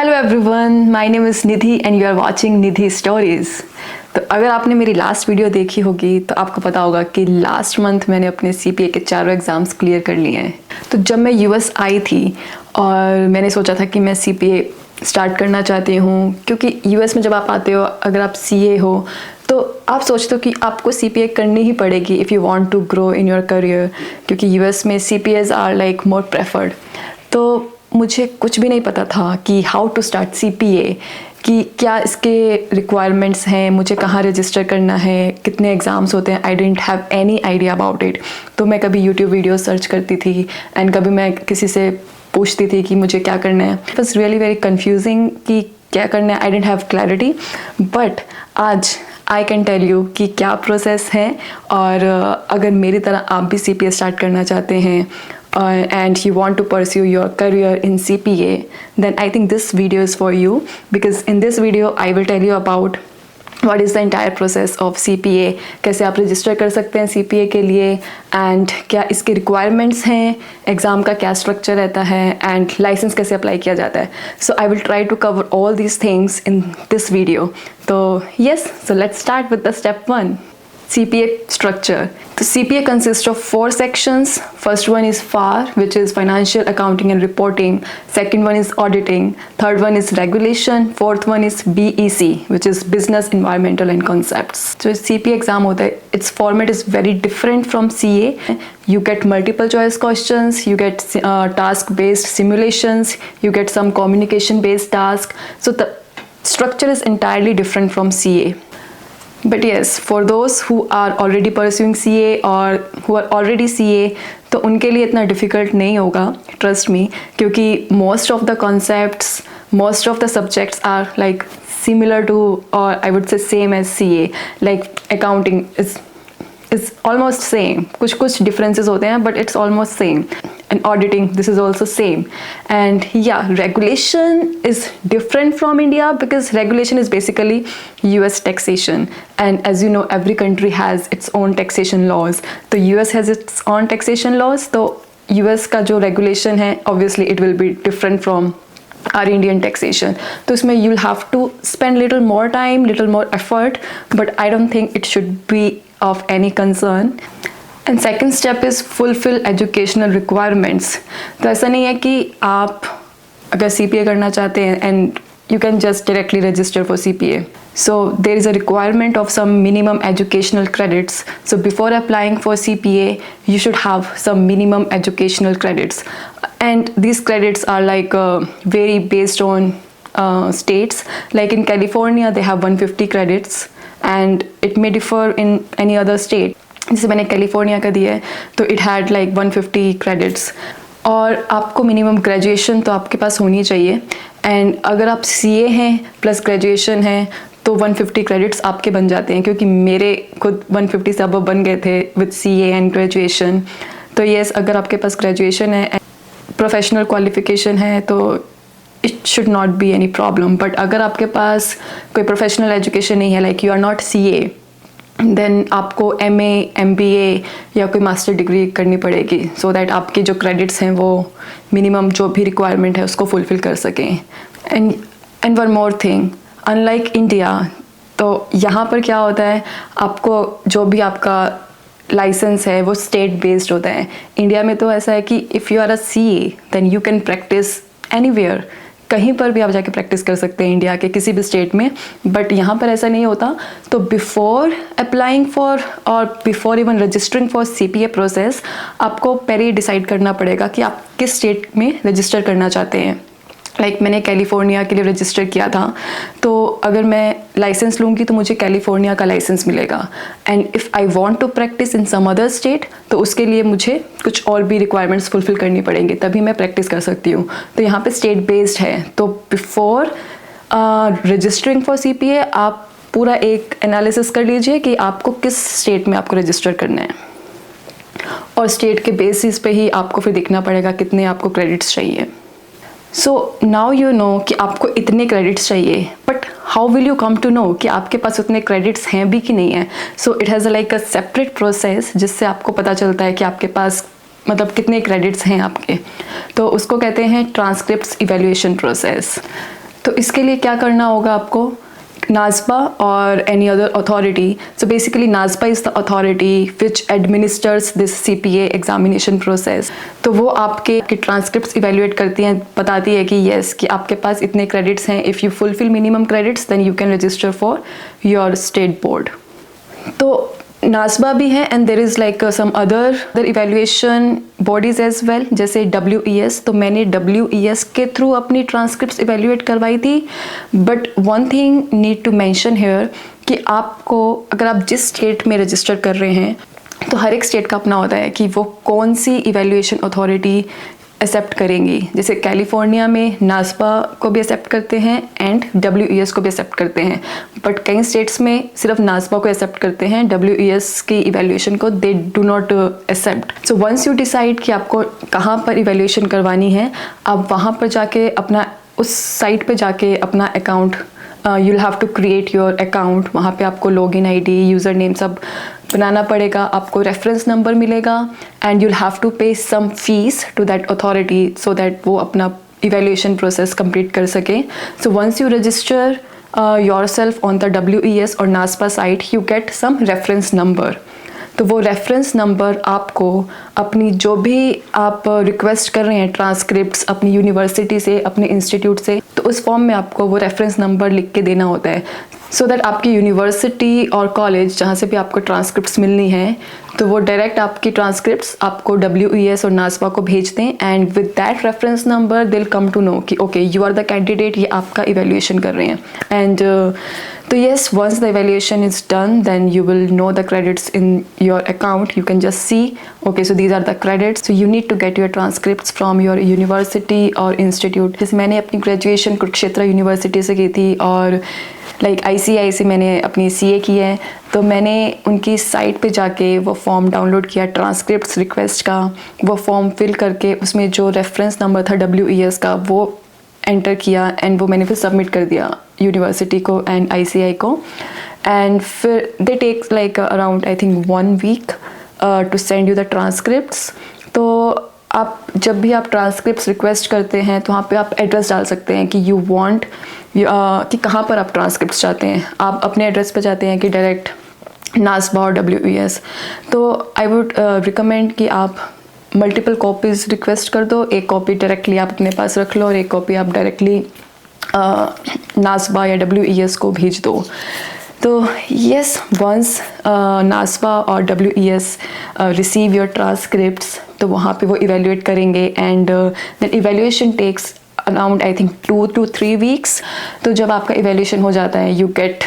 Hello everyone, my name is Nidhi and you are watching Nidhi stories. तो अगर आपने मेरी लास्ट वीडियो देखी होगी तो आपको पता होगा कि लास्ट मंथ मैंने अपने सीपीए के चारों एग्ज़ाम्स क्लियर कर लिए हैं। तो जब मैं यूएस आई थी और मैंने सोचा था कि मैं सीपीए स्टार्ट करना चाहती हूँ, क्योंकि यूएस में जब आप आते हो, अगर आप सीए हो तो आप सोचते हो कि आपको सीपीए करनी ही पड़ेगी if you want to grow in your career, क्योंकि यूएस में CPAs are like more preferred. तो मुझे कुछ भी नहीं पता था कि हाउ टू स्टार्ट सीपीए, कि क्या इसके रिक्वायरमेंट्स हैं, मुझे कहाँ रजिस्टर करना है, कितने एग्ज़ाम्स होते हैं। I don't have any idea about it. तो मैं कभी यूट्यूब वीडियो सर्च करती थी एंड कभी मैं किसी से पूछती थी कि मुझे क्या करना है। It was really very confusing कि क्या करना है। आई डेंट हैव क्लैरिटी, बट आज आई कैन टेल यू कि क्या प्रोसेस है। और अगर मेरी तरह आप भी सीपीए स्टार्ट करना चाहते हैं and you want to pursue your career in CPA, then I think this video is for you, because in this video I will tell you about what is the entire process of CPA, कैसे आप register कर सकते हैं CPA के लिए, and क्या इसके requirements हैं, एग्ज़ाम का क्या स्ट्रक्चर रहता है, एंड लाइसेंस कैसे अप्लाई किया जाता है। So I will try to cover all these things in this video. तो yes, so let's start with the step 1, CPA structure. The CPA consists of 4 sections. First one is FAR, which is Financial Accounting and Reporting. Second one is Auditing. Third one is Regulation. Fourth one is BEC, which is Business, Environmental and Concepts. So CPA exam होता है, its format is very different from CA. You get multiple choice questions, you get task based simulations, you get some communication based task. So the structure is entirely different from CA. But yes, for those who are already pursuing CA or who are already CA, तो उनके लिए इतना difficult नहीं होगा, trust me, क्योंकि most of the concepts, most of the subjects are like similar to, or I would say same as CA. Like accounting is almost same. कुछ differences होते हैं, but it's almost same. And auditing, this is also same. And yeah, regulation is different from India because regulation is basically US taxation. And as you know, every country has its own taxation laws. So US has its own taxation laws. So US का जो regulation है, obviously it will be different from our Indian taxation. तो इसमें you'll have to spend little more time, little more effort, but I don't think it should be of any concern. And second step is fulfil educational requirements. तो ऐसा नहीं है कि आप अगर CPA करना चाहते हैं and you can just directly register for CPA. So there is a requirement of some minimum educational credits. So before applying for CPA, you should have some minimum educational credits. And these credits are like vary based on states. Like in California, they have 150 credits, and it may differ in any other state. जैसे मैंने California का दिया है तो it had like 150 credits. और आपको minimum graduation तो आपके पास होनी चाहिए। एंड अगर आप CA हैं प्लस ग्रेजुएशन है तो 150 क्रेडिट्स आपके बन जाते हैं, क्योंकि मेरे खुद 150 से अब बन गए थे विद CA एंड ग्रेजुएशन। तो येस, अगर आपके पास ग्रेजुएशन है एंड प्रोफेशनल क्वालिफिकेशन है तो it should not be any problem. But अगर आपके पास कोई प्रोफेशनल एजुकेशन नहीं है, like you are not CA, then आपको MA, MBA या कोई मास्टर डिग्री करनी पड़ेगी, सो दैट आपके जो क्रेडिट्स हैं वो मिनिमम जो भी रिक्वायरमेंट है उसको फुलफिल कर सकें। And one more thing, unlike India, तो यहाँ पर क्या होता है, आपको जो भी आपका लाइसेंस है वो स्टेट बेस्ड होता है। इंडिया में तो ऐसा है कि if you are a CA then you can practice anywhere, कहीं पर भी आप जाके प्रैक्टिस कर सकते हैं इंडिया के किसी भी स्टेट में। बट यहाँ पर ऐसा नहीं होता। तो बिफोर अप्लाइंग फॉर और before even registering for CPA process, आपको पहले ही डिसाइड करना पड़ेगा कि आप किस स्टेट में रजिस्टर करना चाहते हैं। लाइक मैंने कैलिफोर्निया के लिए रजिस्टर किया था, तो अगर मैं लाइसेंस लूँगी तो मुझे कैलिफोर्निया का लाइसेंस मिलेगा। And if I want to practice in some other state, तो उसके लिए मुझे कुछ और भी रिक्वायरमेंट्स फुलफिल करनी पड़ेंगी, तभी मैं प्रैक्टिस कर सकती हूँ। तो यहाँ पे स्टेट बेस्ड है। तो बिफोर रजिस्टरिंग फॉर CPA आप पूरा एक एनालिसिस कर लीजिए कि आपको किस स्टेट में आपको रजिस्टर करना है, और स्टेट के बेसिस पे ही आपको फिर देखना पड़ेगा कितने आपको क्रेडिट्स चाहिए। सो नाउ यू नो कि आपको इतने क्रेडिट्स चाहिए, but how will you come to know कि आपके पास उतने क्रेडिट्स हैं भी कि नहीं है। So it has like a separate process जिससे आपको पता चलता है कि आपके पास मतलब कितने क्रेडिट्स हैं आपके। तो उसको कहते हैं ट्रांसक्रिप्ट्स इवैल्यूएशन प्रोसेस। तो इसके लिए क्या करना होगा आपको, NASBA or any other authority. So basically NASBA is the authority which administers this CPA examination process. तो वो आपके ट्रांसक्रिप्ट्स इवेल्युएट करती हैं, बताती है कि यस कि आपके पास इतने क्रेडिट्स हैं. If you fulfil minimum credits then you can register for your state board. तो NASBA भी है and there is like some other evaluation bodies as well, जैसे WES. तो मैंने WES के थ्रू अपनी ट्रांसक्रिप्ट्स इवेल्युएट करवाई थी. But one thing need to mention here कि आपको अगर आप जिस स्टेट में रजिस्टर कर रहे हैं तो हर एक स्टेट का अपना होता है कि वो कौन सी इवेल्युएशन अथॉरिटी एक्सेप्ट करेंगी. जैसे कैलिफोर्निया में NASBA को भी एक्सेप्ट करते हैं एंड WES को भी एक्सेप्ट करते हैं. बट कई स्टेट्स में सिर्फ NASBA को एक्सेप्ट करते हैं, WES की इवेल्युएशन को they do not accept. So once you decide कि आपको कहाँ पर इवेल्युएशन करवानी है, आप वहाँ पर जाके अपना उस साइट पे जाके अपना account you'll have to create your account. वहाँ पे आपको login ID, यूज़र नेम सब बनाना पड़ेगा. आपको रेफरेंस नंबर मिलेगा and you'll have to pay some fees to that authority so that वो अपना evaluation process complete कर सके. So once you register yourself on the WES or NASBA site, you get some reference number. तो वो reference number आपको अपनी जो भी आप रिक्वेस्ट कर रहे हैं ट्रांसक्रिप्ट्स अपनी यूनिवर्सिटी से, अपने इंस्टीट्यूट से, तो उस फॉर्म में आपको वो रेफरेंस नंबर लिख के देना होता है सो दैट आपकी यूनिवर्सिटी और कॉलेज जहाँ से भी आपको ट्रांसक्रिप्ट्स मिलनी है तो वो डायरेक्ट आपकी ट्रांसक्रिप्ट्स आपको WES और NASBA को भेज दें and with that reference number they'll come to know कि okay you are the candidate, ये आपका इवेल्युएशन कर रहे हैं. एंड तो yes, once the evaluation is done, then you will know the credits in your account. You can just see, okay, so these are the credits. So you need to get your transcripts from your university or institute. जैसे मैंने अपनी graduation Kurukshetra university से की थी और like ICI से मैंने अपनी CA की है, तो मैंने उनकी साइट पे जाके वो फॉर्म डाउनलोड किया ट्रांसक्रिप्ट्स रिक्वेस्ट का. वो फॉर्म फिल करके उसमें जो रेफरेंस नंबर था WES का वो एंटर किया एंड वो मैंने फिर सबमिट कर दिया यूनिवर्सिटी को एंड ICI को. एंड फिर they take like around I think 1 week to send you the transcripts. तो आप जब भी आप ट्रांसक्रिप्ट्स रिक्वेस्ट करते हैं तो वहाँ पे आप एड्रेस डाल सकते हैं कि यू वांट कि कहाँ पर आप ट्रांसक्रिप्ट्स चाहते हैं. आप अपने एड्रेस पर जाते हैं कि डायरेक्ट NASBA और WES. तो आई वुड रिकमेंड कि आप मल्टीपल कॉपीज़ रिक्वेस्ट कर दो. एक कॉपी डायरेक्टली आप अपने पास रख लो और एक कॉपी आप डायरेक्टली NASBA या WES को भेज दो. तो yes, once NASBA और WES receive your transcripts तो वहाँ पे वो evaluate करेंगे and then evaluation takes around I think 2 to 3 weeks. तो जब आपका evaluation हो जाता है you get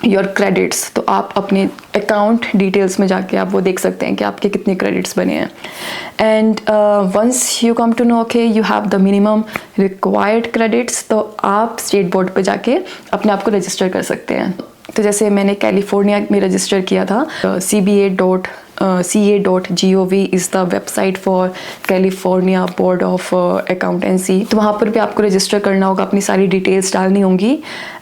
योर क्रेडिट्स. तो आप अपने अकाउंट डिटेल्स में जाके आप वो देख सकते हैं कि आपके कितने क्रेडिट्स बने हैं. And once you come to know okay you have the minimum required credits, तो आप स्टेट बोर्ड पे जाके अपने आप को रजिस्टर कर सकते हैं. तो जैसे मैंने कैलिफोर्निया में रजिस्टर किया था. CA.gov is the website for California board of accountancy. तो वहाँ पर भी आपको रजिस्टर करना होगा, अपनी सारी डिटेल्स डालनी होंगी.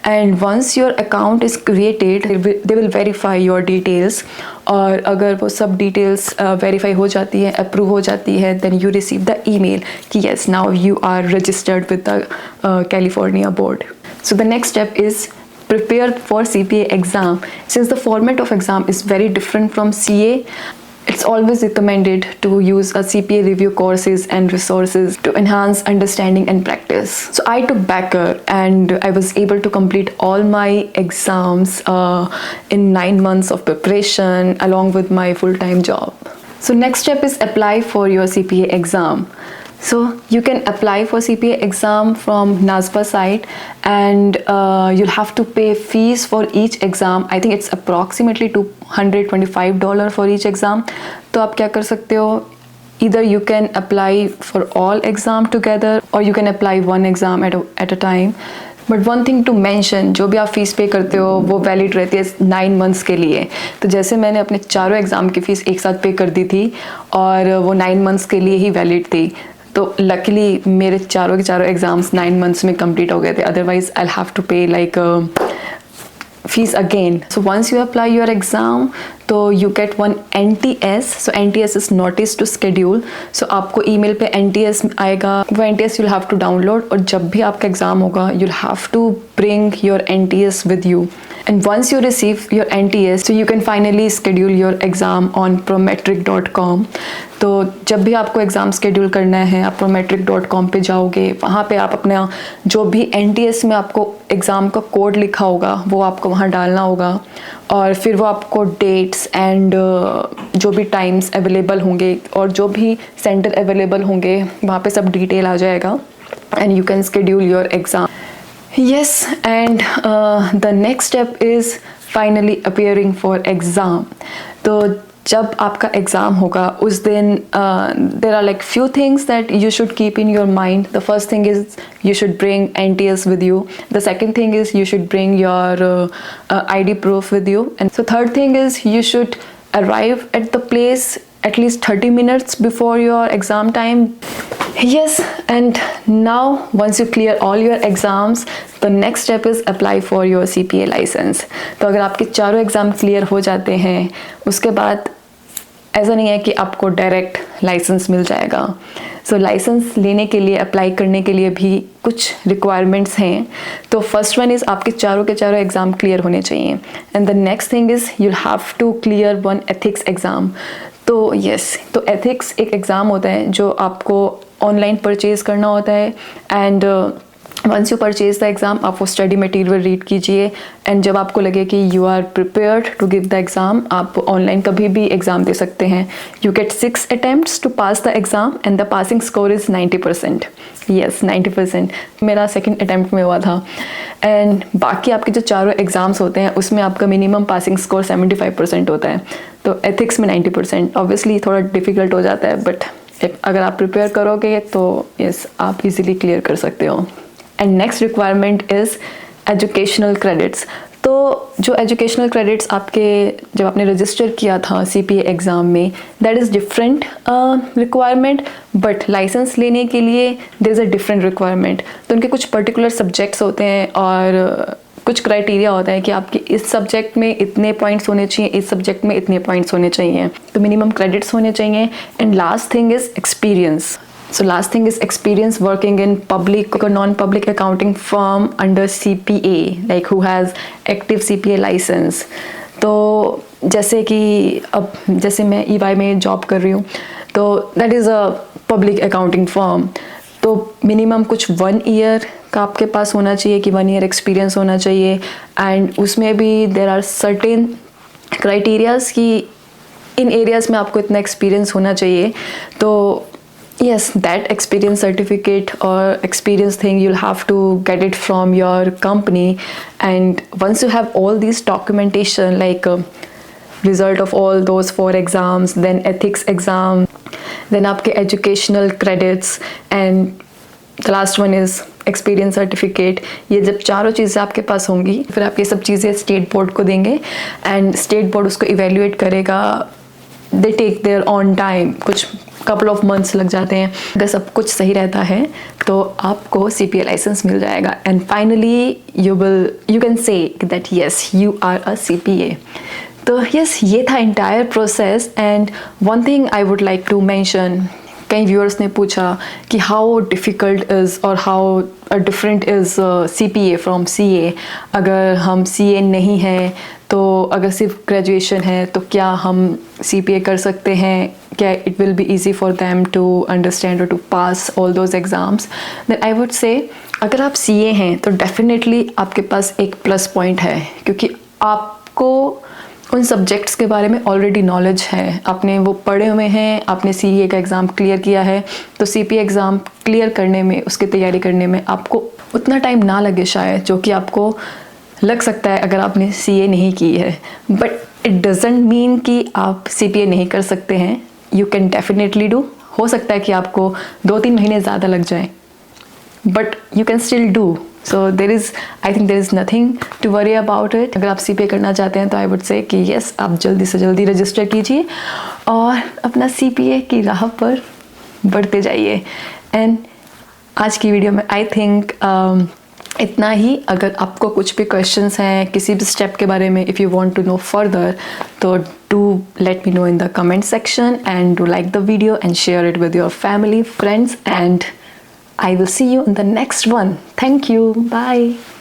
And once your account is created they will verify your details. और अगर वो सब डिटेल्स वेरीफाई हो जाती है, अप्रूव हो जाती है, then you receive the email कि yes now you are registered with the California board. So the next step is prepare for CPA exam. Since the format of exam is very different from CA, it's always recommended to use a CPA review courses and resources to enhance understanding and practice. So I took Backer and I was able to complete all my exams in 9 months of preparation along with my full-time job. So next step is apply for your CPA exam. So you can apply for CPA exam from NASBA site and you'll have to pay fees for each exam. I think it's approximately $225 for each exam. तो आप क्या कर सकते हो, either you can apply for all exam together or you can apply one exam at a time. But one thing to mention, जो भी आप fees पे करते हो वो वैलिड रहती है 9 months के लिए. तो जैसे मैंने अपने चारों एग्ज़ाम की फ़ीस एक साथ पे कर दी थी और वो 9 months के लिए ही वैलिड थी. तो लकीली मेरे चारों के चारों एग्ज़ाम्स 9 months में कंप्लीट हो गए थे. अदरवाइज आई हैव टू पे like fees again. So once you apply your exam, तो you get one NTS. So NTS is notice to schedule. So आपको email पे NTS आएगा, वो NTS you'll have to download, और जब भी आपका एग्ज़ाम होगा you'll have to bring your NTS with you. And once you receive your NTS, so you can finally schedule your exam on prometric.com. तो जब भी आपको एग्ज़ाम स्केड्यूल करना है, आप prometric.com पे जाओगे, वहाँ पे आप अपना जो भी NTS में आपको एग्ज़ाम का कोड लिखा होगा वो आपको वहाँ डालना होगा, और फिर वो आपको डेट्स एंड जो भी टाइम्स अवेलेबल होंगे और जो भी सेंटर अवेलेबल होंगे वहाँ पे सब डिटेल आ जाएगा, and you can schedule your exam. Yes, and the next step is finally appearing for exam. तो जब आपका एग्ज़ाम होगा उस दिन there are like few things that you should keep in your mind. The first thing is you should bring NTS with you. The second thing is you should bring your ID proof with you. And so third thing is you should arrive at the place at least 30 minutes before your exam time. Yes, and now once you clear all your exams, the next step is apply for your CPA license. तो अगर आपके चारों exam clear हो जाते हैं उसके बाद ऐसा नहीं है कि आपको डायरेक्ट लाइसेंस मिल जाएगा. सो लाइसेंस लेने के लिए, अप्लाई करने के लिए भी कुछ रिक्वायरमेंट्स हैं. तो फर्स्ट वन इज़ आपके चारों के चारों एग्ज़ाम क्लियर होने चाहिए, and the next thing is you have to clear one ethics exam. तो यस, तो एथिक्स एक एग्ज़ाम होता है जो आपको ऑनलाइन परचेज़ करना होता है, and once you purchase the exam आप वो स्टडी मटेरियल रीड कीजिए, एंड जब आपको लगे कि you are prepared to give the exam, आप ऑनलाइन कभी भी एग्ज़ाम दे सकते हैं. You get 6 attempts to pass the exam and the passing score is 90%. Yes, 90%. मेरा सेकेंड अटैम्प्ट में हुआ था. एंड बाकी आपके जो चारों एग्ज़ाम्स होते हैं उसमें आपका मिनिमम पासिंग स्कोर 75% होता है. तो एथिक्स में 90%. ऑब्वियसली थोड़ा डिफ़िकल्ट हो जाता है, बट अगर आप प्रिपेयर करोगे तो यस, आप इजीली क्लियर कर सकते हो. And next requirement is educational credits. तो जो एजुकेशनल क्रेडिट्स आपके जब आपने रजिस्टर किया था CPA एग्ज़ाम में, that is different requirement, but license लेने के लिए there is a different requirement. तो उनके कुछ पर्टिकुलर सब्जेक्ट्स होते हैं और कुछ क्राइटेरिया होता है कि आपके इस सब्जेक्ट में इतने पॉइंट्स होने चाहिए, इस सब्जेक्ट में इतने पॉइंट्स होने चाहिए, तो मिनिमम क्रेडिट्स होने चाहिए. And last thing is experience. So last thing is experience working in public or non-public accounting firm under CPA, like who has active CPA license. तो जैसे कि अब जैसे मैं EY में जॉब कर रही हूँ, तो that is a public accounting firm. तो मिनिमम कुछ 1 ईयर का आपके पास होना चाहिए कि 1 ईयर एक्सपीरियंस होना चाहिए, एंड उसमें भी देर आर सर्टेन क्राइटेरियाज कि इन एरियाज़ में आपको इतना एक्सपीरियंस होना चाहिए. तो yes, that experience certificate or experience thing, you'll have to get it from your company, and once you have all these documentation like result of all those 4 exams, then ethics exam, then आपके educational credits, and the last one is experience certificate. ये जब चारों चीज़ें आपके पास होंगी फिर आप ये सब चीज़ें स्टेट बोर्ड को देंगे, एंड स्टेट बोर्ड उसको इवेल्युएट करेगा. They take their own time, कुछ couple of months लग जाते हैं. अगर सब कुछ सही रहता है तो आपको CPA लाइसेंस मिल जाएगा, and finally you can say that yes you are a CPA. तो यस, ये था entire process. And one thing I would like to mention, कई व्यूअर्स ने पूछा कि हाउ डिफ़िकल्ट इज़ और how different is CPA from CA. अगर हम CA नहीं हैं तो अगर सिर्फ ग्रेजुएशन है तो क्या हम CPA कर सकते हैं, क्या it will be easy for them to understand और to pass all those exams. Then I would say अगर आप CA हैं तो डेफिनेटली आपके पास एक प्लस पॉइंट है, क्योंकि आपको उन सब्जेक्ट्स के बारे में ऑलरेडी नॉलेज है, आपने वो पढ़े हुए हैं, आपने CA का एग्ज़ाम क्लियर किया है. तो CPA एग्ज़ाम क्लियर करने में, उसकी तैयारी करने में आपको उतना टाइम ना लगे शायद, जो कि आपको लग सकता है अगर आपने CA नहीं की है. बट इट डजेंट मीन कि आप CPA नहीं कर सकते हैं. You can definitely do. हो सकता है कि आपको 2-3 महीने ज़्यादा लग जाएं, but you can still do. So I think there is nothing to worry about it. अगर आप CPA करना चाहते हैं तो आई वुड से कि येस, आप जल्दी से जल्दी रजिस्टर कीजिए और अपना CPA की राह पर बढ़ते जाइए. एंड आज की वीडियो में आई थिंक इतना ही। अगर आपको कुछ भी क्वेश्चंस हैं किसी भी स्टेप के बारे में, if you want to know further, तो do let me know in the comment section and do like the video and share it with your family, friends, and I will see you in the next one. Thank you. Bye.